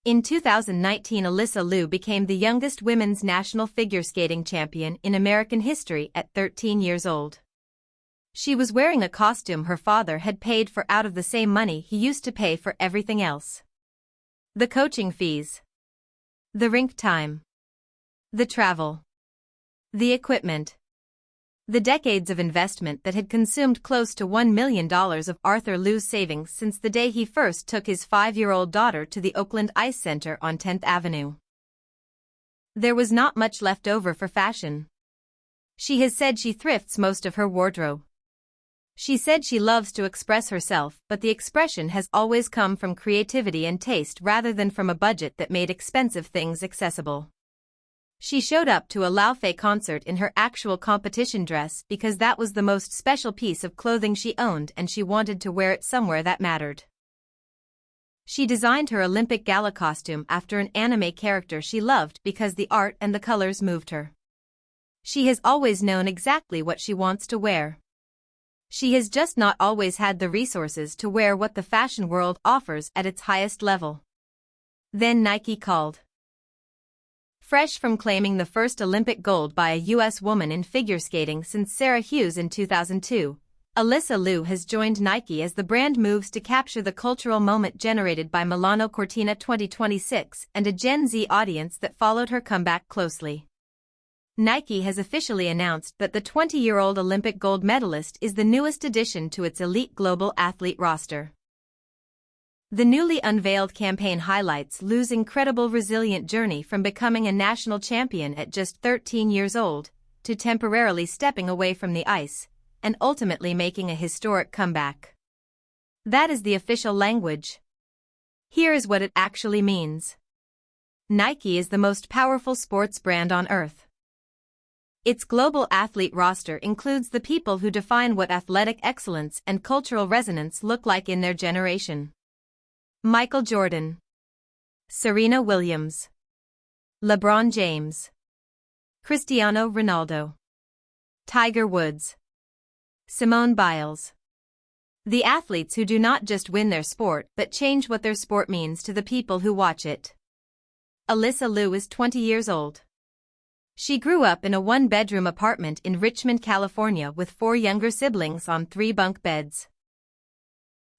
In 2019, Alysa Liu became the youngest women's national figure skating champion in American history at 13 years old. She was wearing a costume her father had paid for out of the same money he used to pay for everything else. The coaching fees, the rink time, the travel, the equipment, the decades of investment that had consumed close to $1 million of Arthur Liu's savings since the day he first took his 5-year-old daughter to the Oakland Ice Center on 10th Avenue. There was not much left over for fashion. She has said she thrifts most of her wardrobe. She said she loves to express herself, but the expression has always come from creativity and taste rather than from a budget that made expensive things accessible. She showed up to a Laufey concert in her actual competition dress because that was the most special piece of clothing she owned and she wanted to wear it somewhere that mattered. She designed her Olympic gala costume after an anime character she loved because the art and the colors moved her. She has always known exactly what she wants to wear. She has just not always had the resources to wear what the fashion world offers at its highest level. Then Nike called. Fresh from claiming the first Olympic gold by a U.S. woman in figure skating since Sarah Hughes in 2002, Alysa Liu has joined Nike as the brand moves to capture the cultural moment generated by Milano Cortina 2026 and a Gen Z audience that followed her comeback closely. Nike has officially announced that the 20-year-old Olympic gold medalist is the newest addition to its elite global athlete roster. The newly unveiled campaign highlights Liu's incredible resilient journey from becoming a national champion at just 13 years old, to temporarily stepping away from the ice, and ultimately making a historic comeback. That is the official language. Here is what it actually means. Nike is the most powerful sports brand on earth. Its global athlete roster includes the people who define what athletic excellence and cultural resonance look like in their generation. Michael Jordan, Serena Williams, LeBron James, Cristiano Ronaldo, Tiger Woods, Simone Biles. The athletes who do not just win their sport but change what their sport means to the people who watch it. Alysa Liu is 20 years old. She grew up in a one-bedroom apartment in Richmond, California with 4 younger siblings on 3 bunk beds.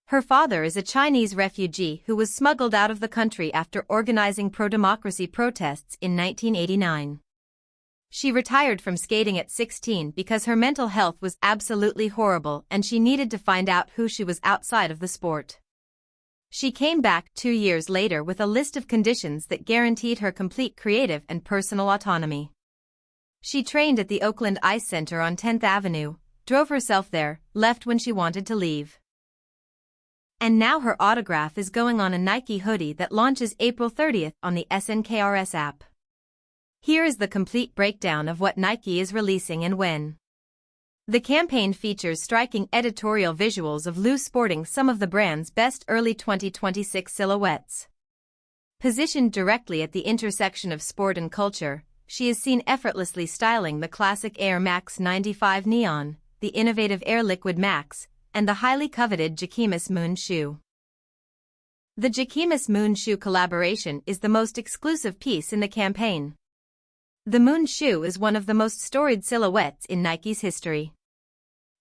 Her father is a Chinese refugee who was smuggled out of the country after organizing pro-democracy protests in 1989. She retired from skating at 16 because her mental health was absolutely horrible and she needed to find out who she was outside of the sport. She came back 2 years later with a list of conditions that guaranteed her complete creative and personal autonomy. She trained at the Oakland Ice Center on 10th Avenue, drove herself there, left when she wanted to leave. And now her autograph is going on a Nike hoodie that launches April 30th on the SNKRS app. Here is the complete breakdown of what Nike is releasing and when. The campaign features striking editorial visuals of Liu sporting some of the brand's best early 2026 silhouettes. Positioned directly at the intersection of sport and culture, she is seen effortlessly styling the classic Air Max 95 Neon, the innovative Air Liquid Max, and the highly coveted Jacquemus Moon Shoe. The Jacquemus Moon Shoe collaboration is the most exclusive piece in the campaign. The Moon Shoe is one of the most storied silhouettes in Nike's history.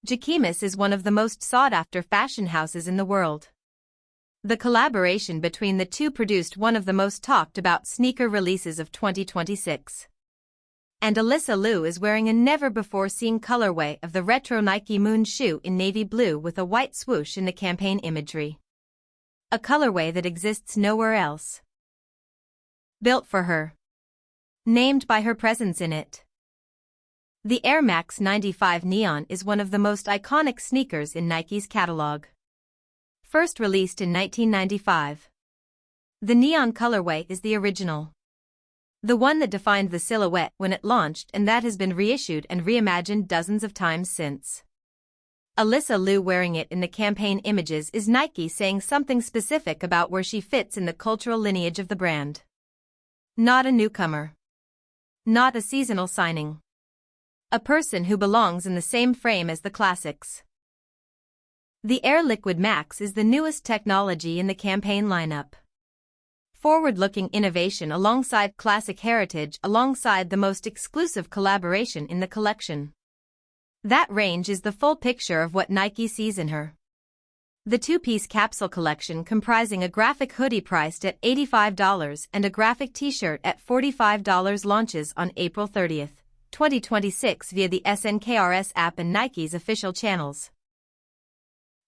Jacquemus is one of the most sought-after fashion houses in the world. The collaboration between the two produced one of the most talked-about sneaker releases of 2026. And Alysa Liu is wearing a never-before-seen colorway of the retro Nike Moon Shoe in navy blue with a white swoosh in the campaign imagery. A colorway that exists nowhere else. Built for her. Named by her presence in it. The Air Max 95 Neon is one of the most iconic sneakers in Nike's catalog. First released in 1995. The neon colorway is the original. The one that defined the silhouette when it launched and that has been reissued and reimagined dozens of times since. Alysa Liu wearing it in the campaign images is Nike saying something specific about where she fits in the cultural lineage of the brand. Not a newcomer. Not a seasonal signing. A person who belongs in the same frame as the classics. The Air Liquid Max is the newest technology in the campaign lineup. Forward-looking innovation alongside classic heritage alongside the most exclusive collaboration in the collection. That range is the full picture of what Nike sees in her. The two-piece capsule collection comprising a graphic hoodie priced at $85 and a graphic t-shirt at $45 launches on April 30, 2026 via the SNKRS app and Nike's official channels.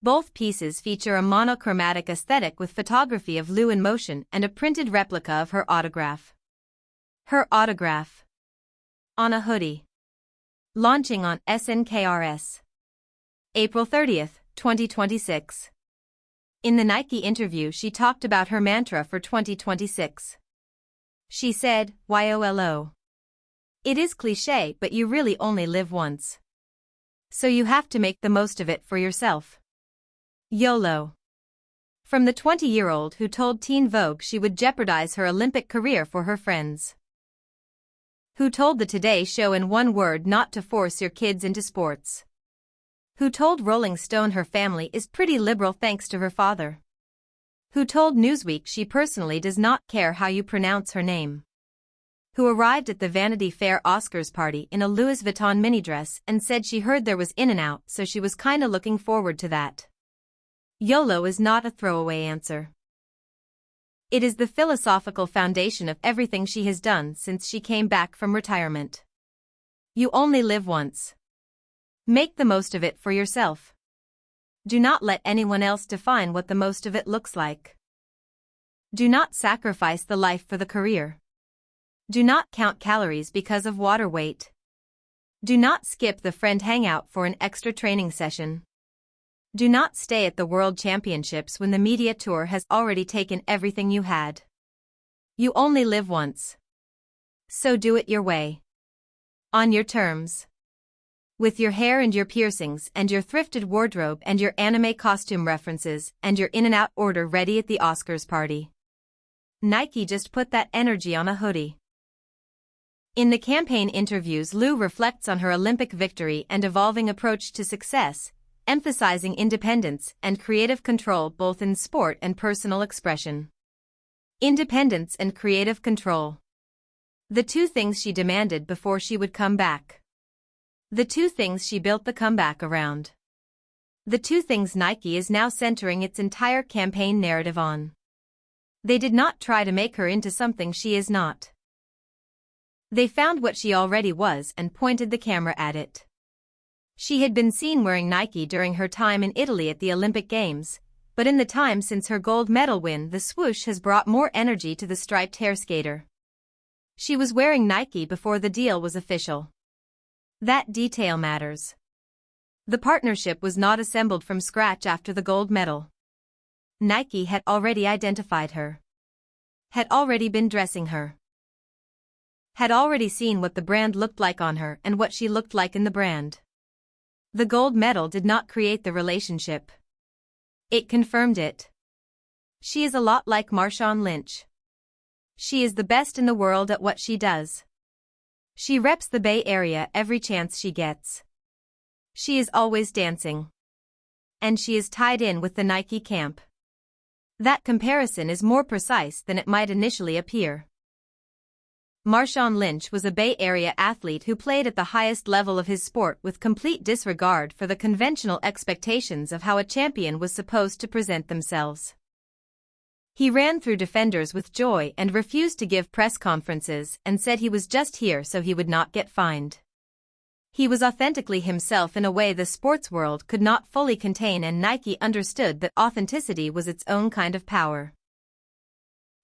Both pieces feature a monochromatic aesthetic with photography of Liu in motion and a printed replica of her autograph. Her autograph. On a hoodie. Launching on SNKRS. April 30, 2026. In the Nike interview she talked about her mantra for 2026. She said, YOLO. It is cliché but you really only live once. So you have to make the most of it for yourself. YOLO. From the 20-year-old who told Teen Vogue she would jeopardize her Olympic career for her friends. Who told the Today Show in one word not to force your kids into sports. Who told Rolling Stone her family is pretty liberal thanks to her father. Who told Newsweek she personally does not care how you pronounce her name. Who arrived at the Vanity Fair Oscars party in a Louis Vuitton mini dress and said she heard there was In-N-Out so she was kinda looking forward to that. YOLO is not a throwaway answer. It is the philosophical foundation of everything she has done since she came back from retirement. You only live once. Make the most of it for yourself. Do not let anyone else define what the most of it looks like. Do not sacrifice the life for the career. Do not count calories because of water weight. Do not skip the friend hangout for an extra training session. Do not stay at the World Championships when the media tour has already taken everything you had. You only live once. So do it your way. On your terms. With your hair and your piercings and your thrifted wardrobe and your anime costume references and your In-N-Out order ready at the Oscars party. Nike just put that energy on a hoodie. In the campaign interviews, Liu reflects on her Olympic victory and evolving approach to success, emphasizing independence and creative control both in sport and personal expression. Independence and creative control. The two things she demanded before she would come back. The two things she built the comeback around. The two things Nike is now centering its entire campaign narrative on. They did not try to make her into something she is not. They found what she already was and pointed the camera at it. She had been seen wearing Nike during her time in Italy at the Olympic Games, but in the time since her gold medal win, the swoosh has brought more energy to the striped hair skater. She was wearing Nike before the deal was official. That detail matters. The partnership was not assembled from scratch after the gold medal. Nike had already identified her. Had already been dressing her. Had already seen what the brand looked like on her and what she looked like in the brand. The gold medal did not create the relationship. It confirmed it. She is a lot like Marshawn Lynch. She is the best in the world at what she does. She reps the Bay Area every chance she gets. She is always dancing. And she is tied in with the Nike camp. That comparison is more precise than it might initially appear. Marshawn Lynch was a Bay Area athlete who played at the highest level of his sport with complete disregard for the conventional expectations of how a champion was supposed to present themselves. He ran through defenders with joy and refused to give press conferences and said he was just here so he would not get fined. He was authentically himself in a way the sports world could not fully contain, and Nike understood that authenticity was its own kind of power.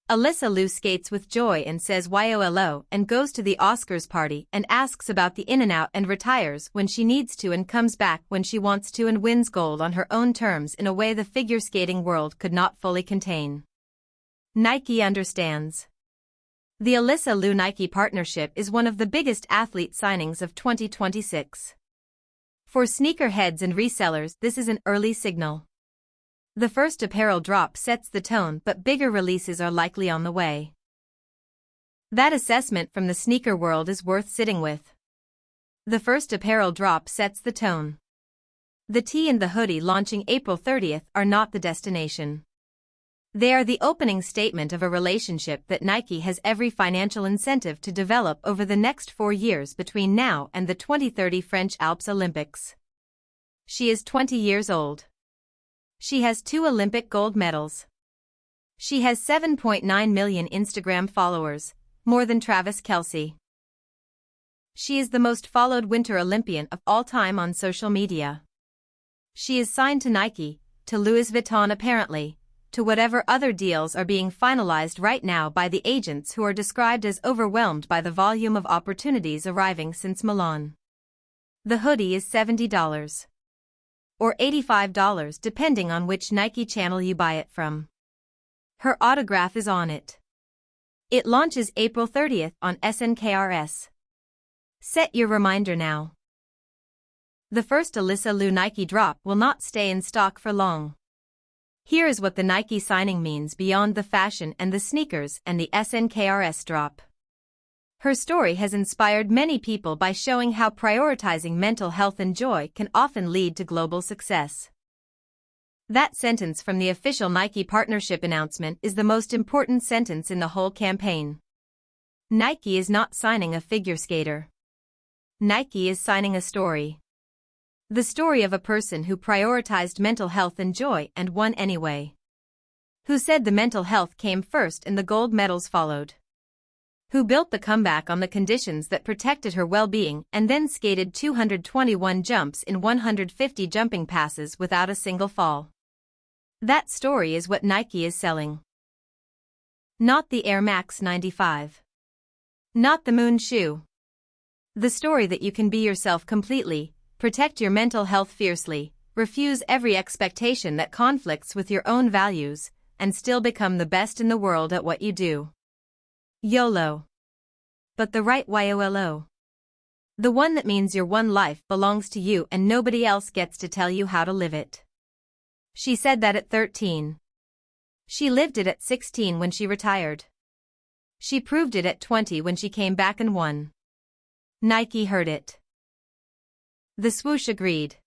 Alysa Liu skates with joy and says YOLO and goes to the Oscars party and asks about the In-N-Out and retires when she needs to and comes back when she wants to and wins gold on her own terms in a way the figure skating world could not fully contain. Nike understands. The Alysa Liu-Nike partnership is one of the biggest athlete signings of 2026. For sneakerheads and resellers, this is an early signal. The first apparel drop sets the tone, but bigger releases are likely on the way. That assessment from the sneaker world is worth sitting with. The first apparel drop sets the tone. The tee and the hoodie launching April 30th are not the destination. They are the opening statement of a relationship that Nike has every financial incentive to develop over the next 4 years between now and the 2030 French Alps Olympics. She is 20 years old. She has 2 Olympic gold medals. She has 7.9 million Instagram followers, more than Travis Kelce. She is the most followed Winter Olympian of all time on social media. She is signed to Nike, to Louis Vuitton apparently, to whatever other deals are being finalized right now by the agents who are described as overwhelmed by the volume of opportunities arriving since Milan. The hoodie is $70. Or $85 depending on which Nike channel you buy it from. Her autograph is on it. It launches April 30th on SNKRS. Set your reminder now. The first Alysa Liu Nike drop will not stay in stock for long. Here is what the Nike signing means beyond the fashion and the sneakers and the SNKRS drop. Her story has inspired many people by showing how prioritizing mental health and joy can often lead to global success. That sentence from the official Nike partnership announcement is the most important sentence in the whole campaign. Nike is not signing a figure skater. Nike is signing a story. The story of a person who prioritized mental health and joy and won anyway. Who said the mental health came first and the gold medals followed. Who built the comeback on the conditions that protected her well-being and then skated 221 jumps in 150 jumping passes without a single fall. That story is what Nike is selling. Not the Air Max 95. Not the Moon Shoe. The story that you can be yourself completely, protect your mental health fiercely, refuse every expectation that conflicts with your own values, and still become the best in the world at what you do. YOLO. But the right YOLO. The one that means your one life belongs to you and nobody else gets to tell you how to live it. She said that at 13. She lived it at 16 when she retired. She proved it at 20 when she came back and won. Nike heard it. The swoosh agreed.